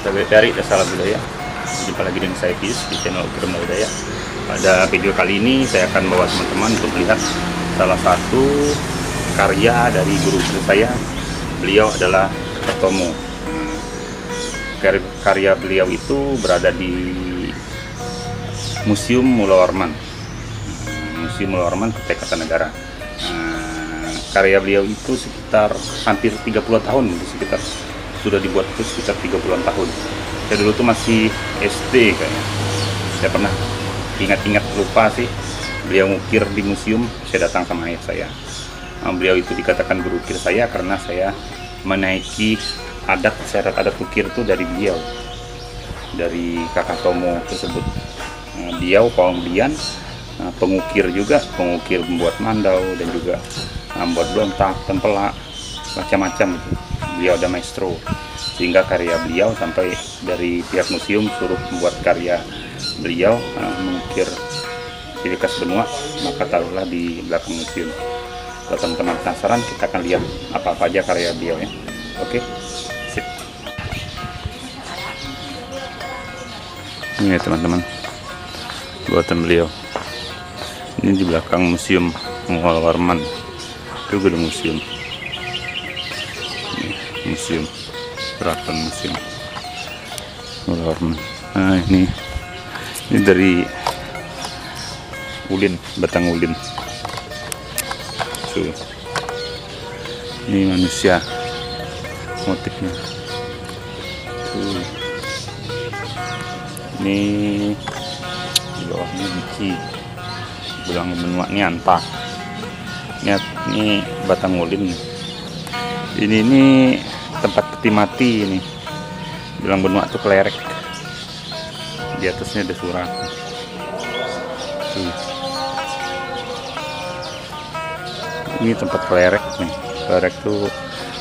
dari Salam Budaya. Jumpa lagi dengan saya Pius di channel Ukir Budaya. Pada video kali ini saya akan bawa teman-teman untuk melihat salah satu karya dari guru saya. Beliau adalah Tomo. Karya beliau itu berada di Museum Mula Warman, Museum Mula Warman Kutai Kartanegara. Karya beliau itu sekitar hampir 30 tahun, sekitar sudah dibuat itu sekitar 30-an tahun. Saya dulu tuh masih SD kayaknya. Saya pernah ingat-ingat lupa sih, beliau ngukir di museum, saya datang sama ayah saya. Beliau itu dikatakan guru ukir saya karena saya menaiki adat adat ukir itu dari beliau, dari kakak Tomo tersebut. Beliau kaum Bian, pengukir juga, pengukir membuat mandau dan juga membuat belontak, tempelak, macam-macam itu. Beliau ada maestro, sehingga karya beliau sampai dari pihak museum suruh membuat karya beliau mengukir ciri khas benua, maka taruhlah di belakang museum. Kalau teman-teman penasaran, kita akan lihat apa-apa aja karya beliau ya. Oke, sip. Ini ya teman-teman, buatan beliau. Ini di belakang museum Mula Warman. Itu gedung museum. Ini, museum, keraton museum Mula Warman. Nah ini dari ulin, batang ulin. Tuh. Ini manusia motifnya. Tuh. Ini di bawahnya biji, belang benua ini antah. Ini batang ulin. Ini tempat peti mati ini. Belang benua tuh kelerek. Di atasnya ada surat. Tuh. Ini tempat kelerek nih. Kelerek tuh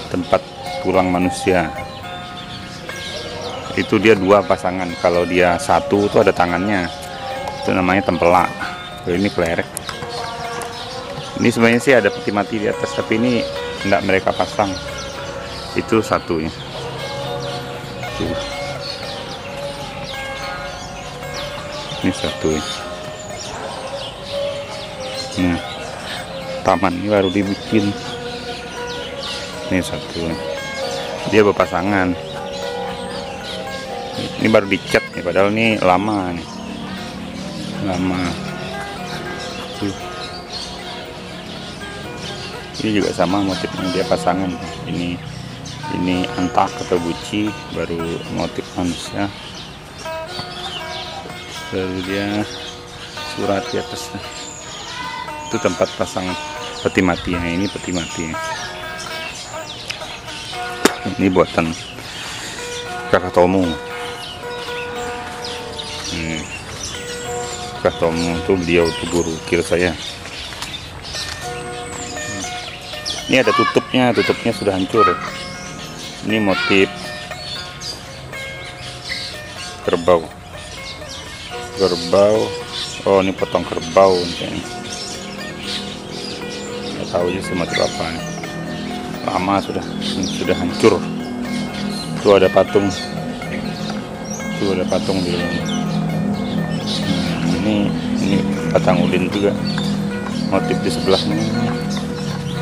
tempat tulang manusia. Itu dia dua pasangan. Kalau dia satu tuh ada tangannya. Itu namanya tempelak. Ini kelerek. Ini sebenarnya sih ada peti mati di atas, tapi ini enggak mereka pasang. Itu satunya. Tuh. Ini satu. Nah, taman ini baru dibikin. Ini satu. Dia berpasangan. Ini baru dicat nih, padahal ini lama nih. Lama. Tuh. Ini juga sama motifnya, dia pasangan. Ini antak atau buci, baru motif manusia. Lalu dia surat di atasnya. Itu tempat pasang peti mati. Ini peti mati. Ini buatan kakak Tomo. Kakak Tomo itu beliau itu guru ukir saya. Ini ada tutupnya sudah hancur. Ini motif kerbau. Oh ini potong kerbau nih. Nggak tahu aja sih motif apa nih. Lama sudah hancur. Tuh ada patung. Di dalam. Ini batang ulin juga. Motif di sebelahnya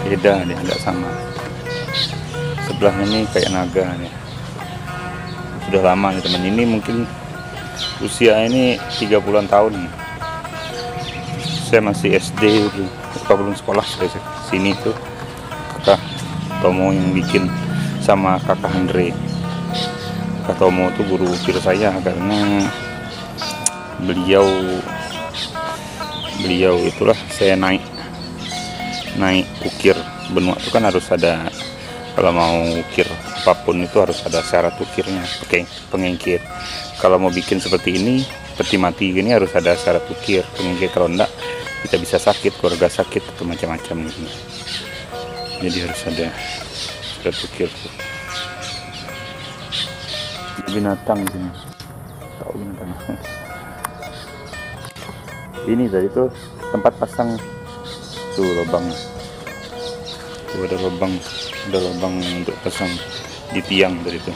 beda nih, nggak sama. Sebelahnya nih kayak naga nih. Sudah lama nih teman. Ini mungkin usia ini 30-an tahun. Saya masih SD, belum sekolah dari sini tuh. Kakak Tomo yang bikin sama kakak Andre. Kakak Tomo tuh guru ukir saya karena beliau itulah saya naik ukir benua itu kan harus ada, kalau mau ukir apapun itu harus ada syarat ukirnya. Oke, pengingkir. Kalau mau bikin seperti ini, peti mati gini harus ada syarat ukir, pengingkir. Kalau enggak kita bisa sakit, keluarga sakit atau macam-macam gitu. Jadi harus ada syarat ukir. Binatang ini, tahu binatang. Ini tadi tuh tempat pasang tuh lubang. Tuh ada lubang untuk pasang di tiang dari itu.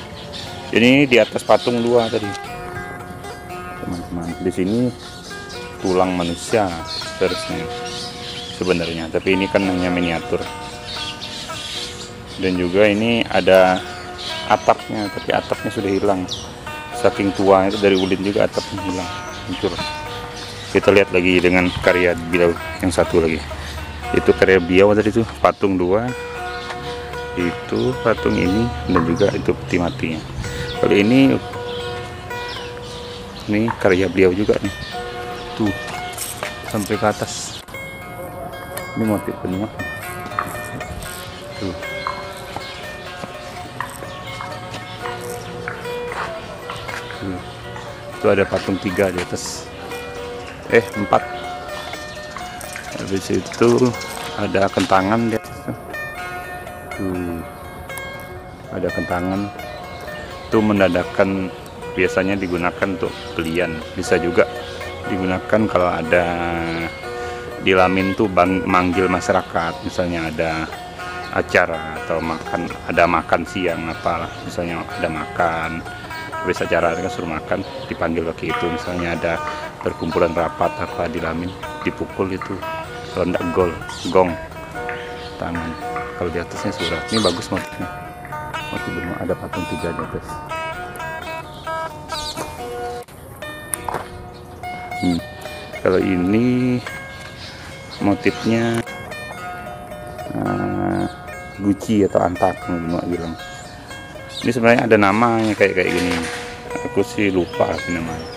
Ini di atas patung 2 tadi, teman-teman. Di sini tulang manusia seharusnya sebenarnya, tapi ini kan hanya miniatur. Dan juga ini ada atapnya, tapi atapnya sudah hilang. Saking tua itu, dari ulin juga atapnya hilang, hancur. Kita lihat lagi dengan karya beliau yang satu lagi. Itu karya beliau tadi tuh, patung 2. Itu patung ini, dan juga itu peti matinya. Kalau ini karya beliau juga nih. Tuh, sampai ke atas. Ini motif benua. Tuh. Itu ada patung 3 di atas. 4. Habis itu ada kentangan di atas. Tuh. Ada kentangan. Itu menandakan, biasanya digunakan untuk belian. Bisa juga digunakan kalau ada di Lamin tuh manggil masyarakat, misalnya ada acara atau ada makan siang apalah, misalnya ada makan, habis acara kan suruh makan, dipanggil pakai itu. Misalnya ada perkumpulan rapat apa di Lamin, dipukul itu, kalau enggak gong tangan. Kalau di atasnya surat. Ini bagus motifnya, motif benua, ada patung 3 di atas. Kalau ini motifnya Gucci atau antak, bilang. Ini sebenarnya ada namanya kayak gini. Aku sih lupa sih namanya.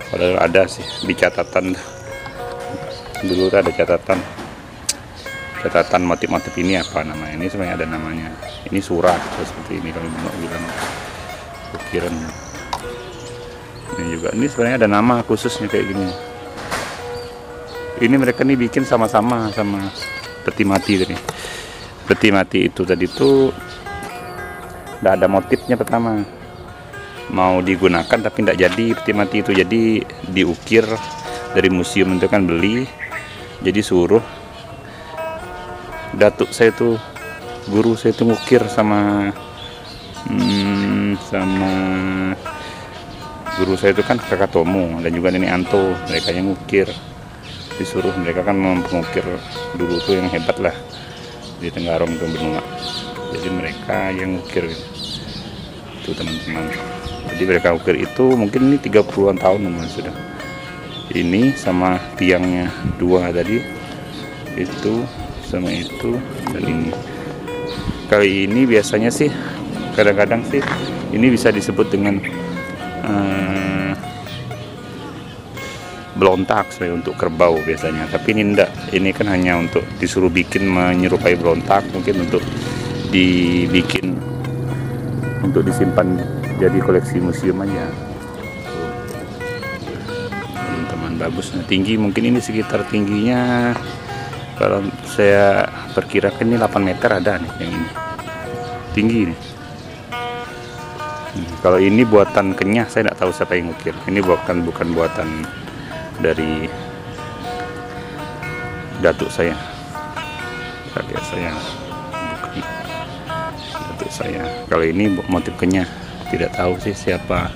Padahal ada sih di catatan. Dulu ada catatan motif-motif ini apa namanya. Ini sebenarnya ada namanya. Ini surat seperti ini kalau bilang. Ukiran. Ini juga. Ini sebenarnya ada nama khususnya kayak gini. Ini mereka nih bikin sama-sama sama peti mati tadi. Peti mati itu tadi tuh nggak ada motifnya pertama. Mau digunakan tapi nggak jadi peti mati itu. Jadi diukir dari museum itu kan beli. Jadi suruh datuk saya tuh, guru saya tuh ngukir sama guru saya itu kan Kakak Tomo dan juga Nenek Anto. Mereka yang ngukir. Disuruh, mereka kan mengukir dulu tuh yang hebat lah di Tenggarong itu benua. Jadi mereka yang ngukir itu, teman-teman. Jadi mereka ukir itu mungkin ini 30-an tahun teman sudah. Ini sama tiangnya 2 tadi, itu sama itu, dan ini. Kali ini biasanya sih kadang-kadang sih ini bisa disebut dengan belontak untuk kerbau biasanya, tapi ini enggak. Ini kan hanya untuk disuruh bikin menyerupai belontak, mungkin untuk dibikin untuk disimpan jadi koleksi museum aja. Teman-teman, bagus. Nah, tinggi mungkin ini sekitar tingginya kalau saya perkirakan ini 8 meter ada nih yang ini. Tinggi nih. Kalau ini buatan Kenyah, saya tidak tahu siapa yang ngukir. Ini bukan buatan dari datuk saya, kakek saya, bukan datuk saya. Kalau ini motif Kenyah, tidak tahu sih siapa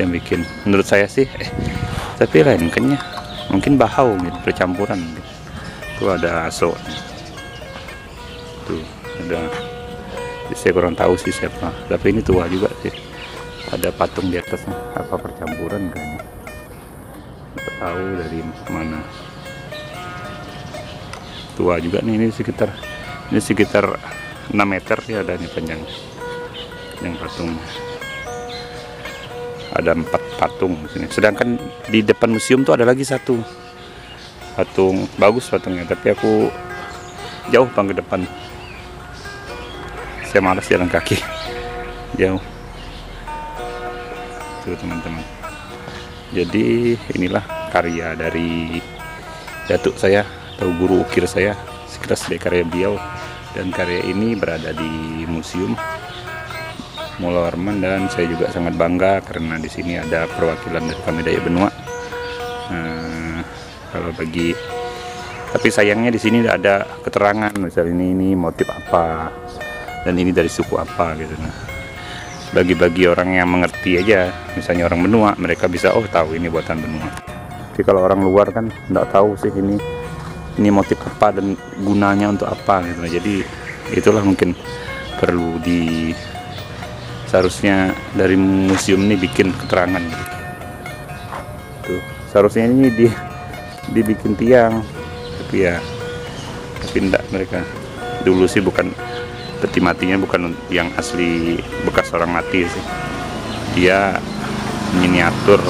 yang bikin. Menurut saya sih, tapi lain Kenyah, mungkin Bahau gitu, percampuran. Tuh ada aso, tuh ada. Saya kurang tahu sih siapa, tapi ini tua juga sih. Ada patung di atasnya, apa percampuran kayaknya. Nggak tahu dari mana. Tua juga nih, ini sekitar 6 meter ya ada nih panjang yang patung. Ada 4 patung di sini. Sedangkan di depan museum tuh ada lagi satu patung, bagus patungnya, tapi aku jauh ke depan. Saya malas jalan kaki jauh. Tuh teman-teman. Jadi inilah karya dari datuk saya atau guru ukir saya, sekilas dari karya beliau. Dan karya ini berada di Museum Mula Warman, dan saya juga sangat bangga karena di sini ada perwakilan dari kami Dayak Benua. Tapi sayangnya di sini tidak ada keterangan, misalnya ini motif apa dan ini dari suku apa gitu. Nah, bagi orang yang mengerti aja, misalnya orang benua, mereka bisa tahu ini buatan benua. Tapi kalau orang luar kan nggak tahu sih ini motif apa dan gunanya untuk apa gitu. Jadi itulah mungkin perlu seharusnya dari museum ini bikin keterangan gitu. Tuh, seharusnya ini dibikin tiang, tapi enggak mereka. Dulu sih bukan peti matinya bukan yang asli bekas orang mati sih, dia miniatur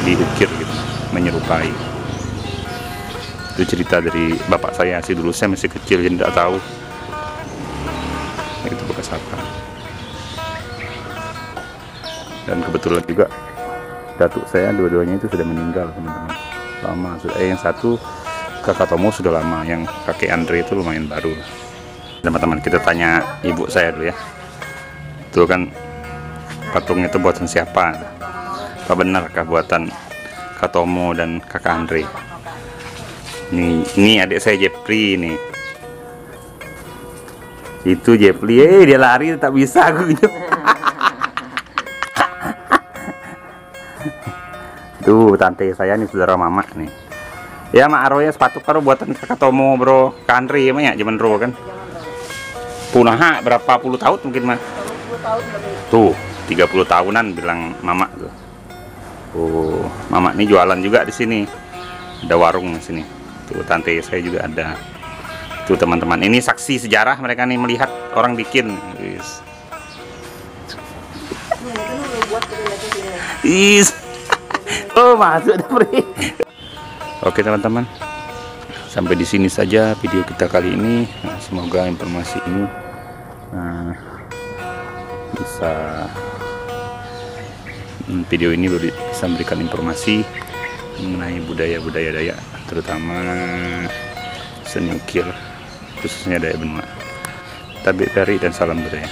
diukir gitu, menyerupai. Itu cerita dari bapak saya sih, dulu saya masih kecil jadi tidak tahu itu bekas apa. Dan kebetulan juga datuk saya dua-duanya itu sudah meninggal teman-teman, lama sudah. Yang satu kakak Tomo sudah lama, yang kakek Andre itu lumayan baru. Teman-teman, kita tanya ibu saya dulu ya. Itu kan patung itu buatan siapa? Apa benarkah buatan Kak Tomo dan kakak Andre? Ini adik saya Jepri nih. Itu Jepri, dia lari tak bisa aku gitu. Tuh tante saya nih, saudara mama nih. Ya Mak Aro ya, sepatu karo buatan kakak Tomo bro, Kak Andre emang ya zaman ro kan. Punaha berapa puluh tahun mungkin mah. 30 tahun lebih. Tuh 30 tahunan bilang mama tuh. Oh, mama ini jualan juga di sini. Ada warung di sini. Tuh tante saya juga ada. Tuh teman-teman, ini saksi sejarah mereka nih melihat orang bikin. Oh masuk dapur. Oke teman-teman, sampai di sini saja video kita kali ini. Nah, semoga informasi ini video ini bisa memberikan informasi mengenai budaya-budaya Dayak, terutama seni ukir khususnya Dayak Benua. Tabik dari dan salam budaya.